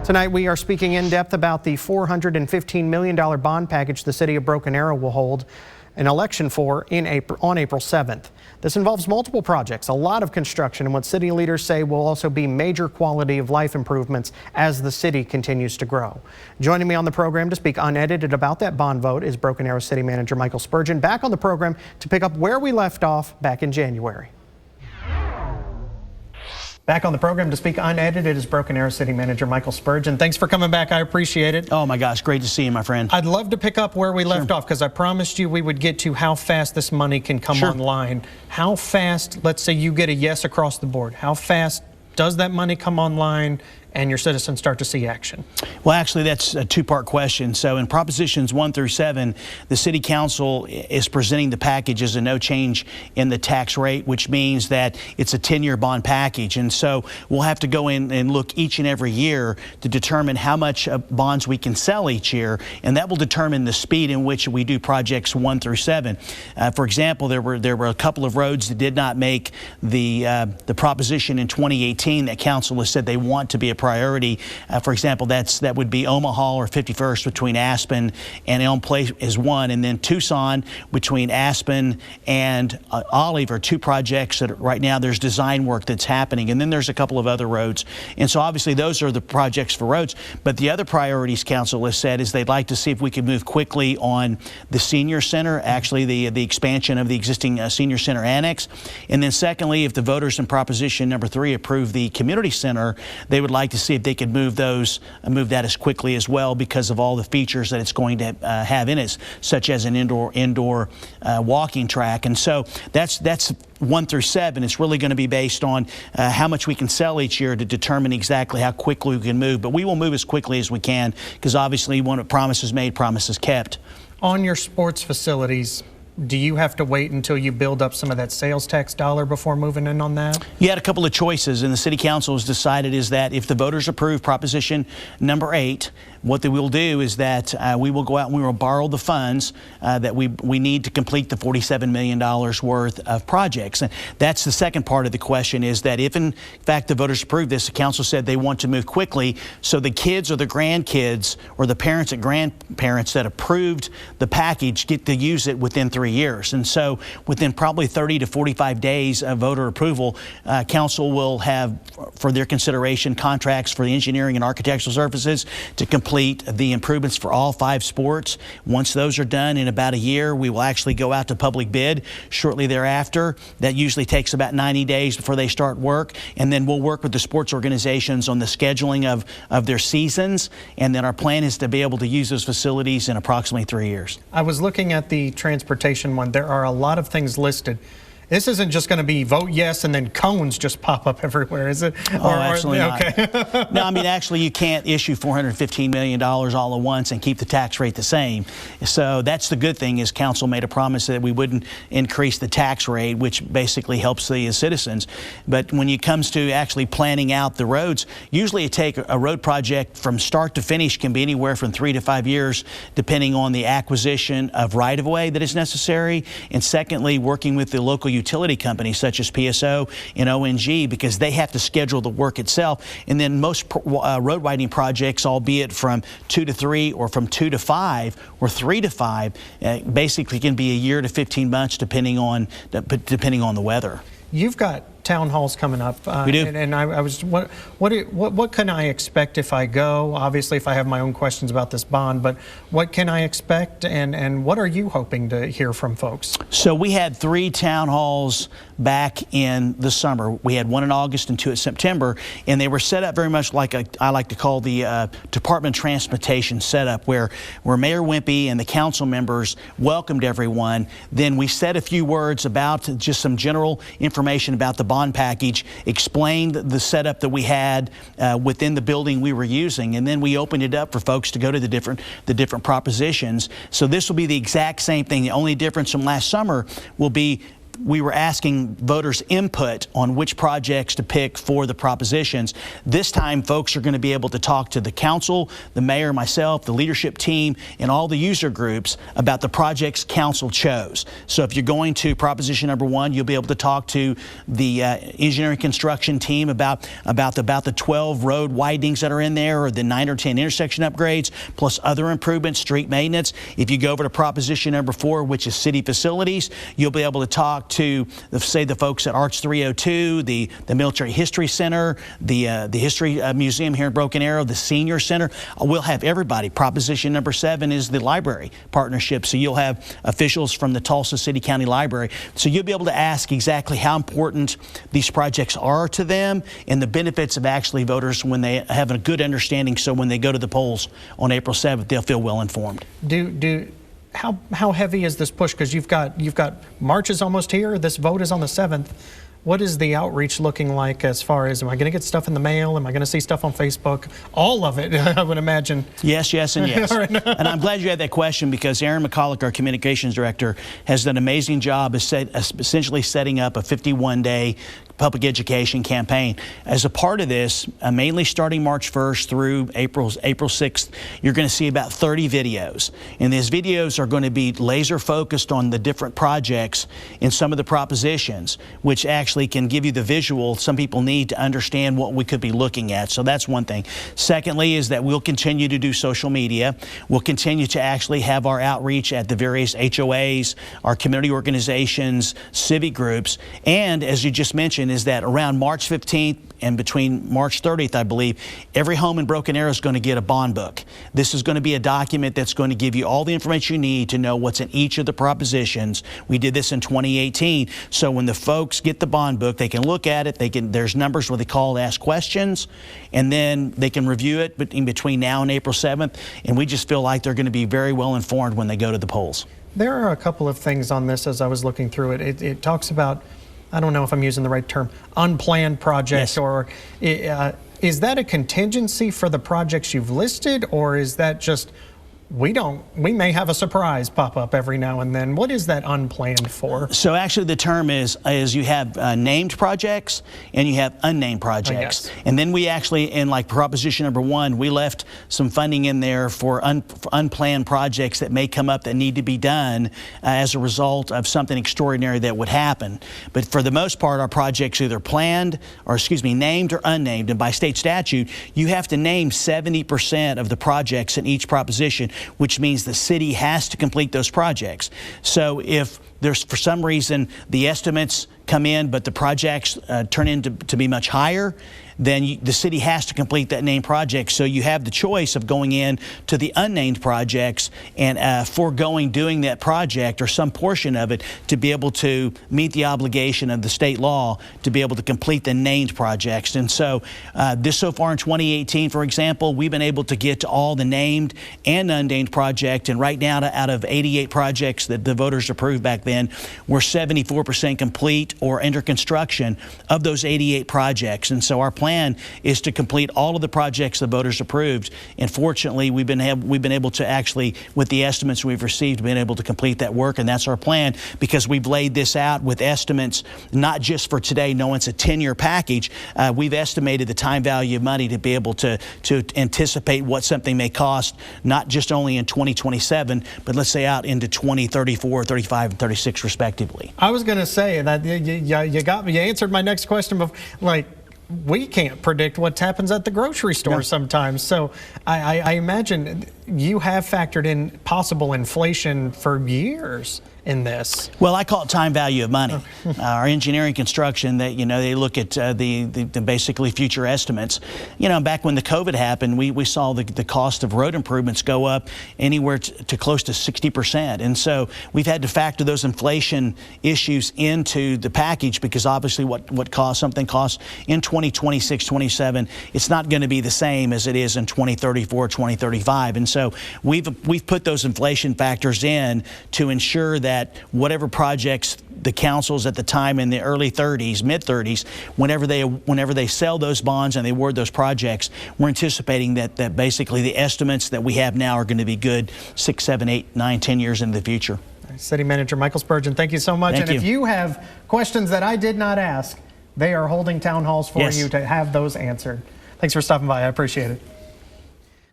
Tonight we are speaking in depth about the $415 million bond package the city of Broken Arrow will hold an election for on April 7th. This involves multiple projects, a lot of construction, and what city leaders say will also be major quality of life improvements as the city continues to grow. Joining me on the program to speak unedited about that bond vote is Broken Arrow City Manager Michael Spurgeon, back on the program to pick up where we left off back in January. Back on the program to speak unedited is Broken Arrow City Manager Michael Spurgeon. Thanks for coming back. I appreciate it. Oh my gosh, great to see you, my friend. I'd love to pick up where we left off because I promised you we would get to how fast this money can come online. How fast, let's say you get a yes across the board, how fast does that money come online and your citizens start to see action? Well, actually, that's a two-part question. So in Propositions 1 through 7, the City Council is presenting the package as a no change in the tax rate, which means that it's a 10-year bond package. And so we'll have to go in and look each and every year to determine how much bonds we can sell each year, and that will determine the speed in which we do projects 1 through 7. For example, there were a couple of roads that did not make the proposition in 2018 that Council has said they want to be a priority. For example, that would be Omaha or 51st between Aspen and Elm Place is one, and then Tucson between Aspen and Olive are two projects that right now there's design work that's happening, and then there's a couple of other roads. And so obviously those are the projects for roads, but the other priorities Council has said is they'd like to see if we could move quickly on the senior center, actually the expansion of the existing senior center annex. And then secondly, if the voters in Proposition number 3 approve the community center, they would like to see if they could move that as quickly as well because of all the features that it's going to have in it, such as an indoor walking track. And so that's 1 through 7. It's really going to be based on how much we can sell each year to determine exactly how quickly we can move. But we will move as quickly as we can because obviously one of promises made, promises kept. On your sports facilities, do you have to wait until you build up some of that sales tax dollar before moving in on that? You had a couple of choices, and the City Council has decided is that if the voters approve Proposition number 8, what they will do is that we will go out and we will borrow the funds that we need to complete the $47 million worth of projects. And that's the second part of the question, is that if in fact the voters approve this, the council said they want to move quickly so the kids or the grandkids or the parents and grandparents that approved the package get to use it within 3 years. And so within probably 30 to 45 days of voter approval, council will have for their consideration contracts for the engineering and architectural services to complete the improvements for all 5 sports. Once those are done in about a year, we will actually go out to public bid shortly thereafter. That usually takes about 90 days before they start work, and then we'll work with the sports organizations on the scheduling of their seasons, and then our plan is to be able to use those facilities in approximately 3 years. I was looking at the transportation one. There are a lot of things listed. This isn't just going to be vote yes and then cones just pop up everywhere, is it? Oh, absolutely not. Okay. No, I mean, actually, you can't issue $415 million all at once and keep the tax rate the same. So that's the good thing, is council made a promise that we wouldn't increase the tax rate, which basically helps the citizens. But when it comes to actually planning out the roads, usually it takes a road project from start to finish can be anywhere from 3 to 5 years, depending on the acquisition of right-of-way that is necessary. And secondly, working with the local utility companies such as PSO and ONG, because they have to schedule the work itself. And then most road widening projects, albeit from 2 to 3 or from 2 to 5 or 3 to 5, basically can be a year to 15 months depending on the weather. You've got town halls coming up. We do. And I was, what can I expect if I go? Obviously, if I have my own questions about this bond, but what can I expect, and what are you hoping to hear from folks? So we had 3 town halls back in the summer. We had one in August and 2 in September, and they were set up very much like I like to call the Department of Transportation setup, where Mayor Wimpy and the council members welcomed everyone. Then we said a few words about just some general information about the bond package, explained the setup that we had within the building we were using, and then we opened it up for folks to go to the different propositions. So this will be the exact same thing. The only difference from last summer will be we were asking voters input on which projects to pick for the propositions. This time, folks are going to be able to talk to the council, the mayor, myself, the leadership team, and all the user groups about the projects council chose. So if you're going to proposition number 1, you'll be able to talk to the engineering construction team about the 12 road widenings that are in there, or the 9 or 10 intersection upgrades, plus other improvements, street maintenance. If you go over to proposition number 4, which is city facilities, you'll be able to talk to, say, the folks at Arch 302, the Military History Center, the History Museum here in Broken Arrow, the Senior Center. We'll have everybody. Proposition number 7 is the library partnership. So you'll have officials from the Tulsa City County Library. So you'll be able to ask exactly how important these projects are to them and the benefits of actually voters when they have a good understanding, so when they go to the polls on April 7th, they'll feel well informed. How heavy is this push? Because you've got March is almost here. This vote is on the 7th. What is the outreach looking like as far as, am I going to get stuff in the mail? Am I going to see stuff on Facebook? All of it, I would imagine. Yes, yes, and yes. And I'm glad you had that question, because Aaron McCulloch, our communications director, has done an amazing job of essentially setting up a 51-day public education campaign. As a part of this, mainly starting March 1st through April 6th, you're going to see about 30 videos. And these videos are going to be laser focused on the different projects in some of the propositions, which actually can give you the visual some people need to understand what we could be looking at. So that's one thing. Secondly is that we'll continue to do social media. We'll continue to actually have our outreach at the various HOAs, our community organizations, civic groups, and as you just mentioned, is that around March 15th and between March 30th, I believe, every home in Broken Arrow is going to get a bond book. This is going to be a document that's going to give you all the information you need to know what's in each of the propositions. We did this in 2018. So when the folks get the bond book, they can look at it. There's numbers where they call to ask questions, and then they can review it in between now and April 7th. And we just feel like they're going to be very well informed when they go to the polls. There are a couple of things on this as I was looking through it. It talks about, I don't know if I'm using the right term, unplanned projects, yes. Or is that a contingency for the projects you've listed, or is that just we may have a surprise pop up every now and then? What is that unplanned for? So actually the term is you have named projects and you have unnamed projects. Yes. And then we actually, in like proposition number 1, we left some funding in there for unplanned projects that may come up that need to be done as a result of something extraordinary that would happen. But for the most part, our projects are either planned, or named or unnamed. And by state statute, you have to name 70% of the projects in each proposition, which means the city has to complete those projects. So if there's, for some reason, the estimates come in, but the projects turn into be much higher, then the city has to complete that named project. So you have the choice of going in to the unnamed projects and foregoing doing that project or some portion of it to be able to meet the obligation of the state law to be able to complete the named projects. And so so far in 2018, for example, we've been able to get to all the named and unnamed projects. And right now, out of 88 projects that the voters approved back then, we're 74% complete or under construction of those 88 projects. And so our plan is to complete all of the projects the voters approved. And fortunately, we've been able to actually, with the estimates we've received, been able to complete that work. And that's our plan, because we've laid this out with estimates, not just for today. No, it's a 10-year package. We've estimated the time value of money to be able to anticipate what something may cost, not just only in 2027, but let's say out into 2034, 35, and 36 respectively. I was going to say that you answered my next question, but we can't predict what happens at the grocery store sometimes. So I imagine you have factored in possible inflation for years in this. Well, I call it time value of money. Our engineering construction, they look at the basically future estimates. Back when the COVID happened, we saw the cost of road improvements go up anywhere to close to 60%. And so we've had to factor those inflation issues into the package, because obviously what something costs in 2026, 27, it's not going to be the same as it is in 2034, 2035. And so we've put those inflation factors in to ensure that whatever projects the councils at the time in the early 30s, mid 30s, whenever they sell those bonds and they award those projects, we're anticipating that basically the estimates that we have now are going to be good 6, 7, 8, 9, 10 years into the future. City Manager Michael Spurgeon, thank you so much. Thank and you. if you have questions that I did not ask, they are holding town halls for you to have those answered. Thanks for stopping by. I appreciate it.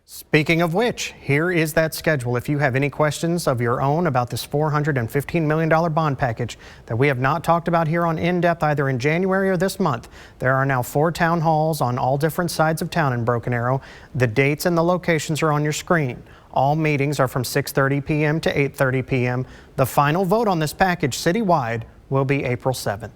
Speaking of which, here is that schedule. If you have any questions of your own about this $415 million bond package that we have not talked about here on In Depth either in January or this month, there are now 4 town halls on all different sides of town in Broken Arrow. The dates and the locations are on your screen. All meetings are from 6:30 p.m. to 8:30 p.m. The final vote on this package citywide will be April 7th.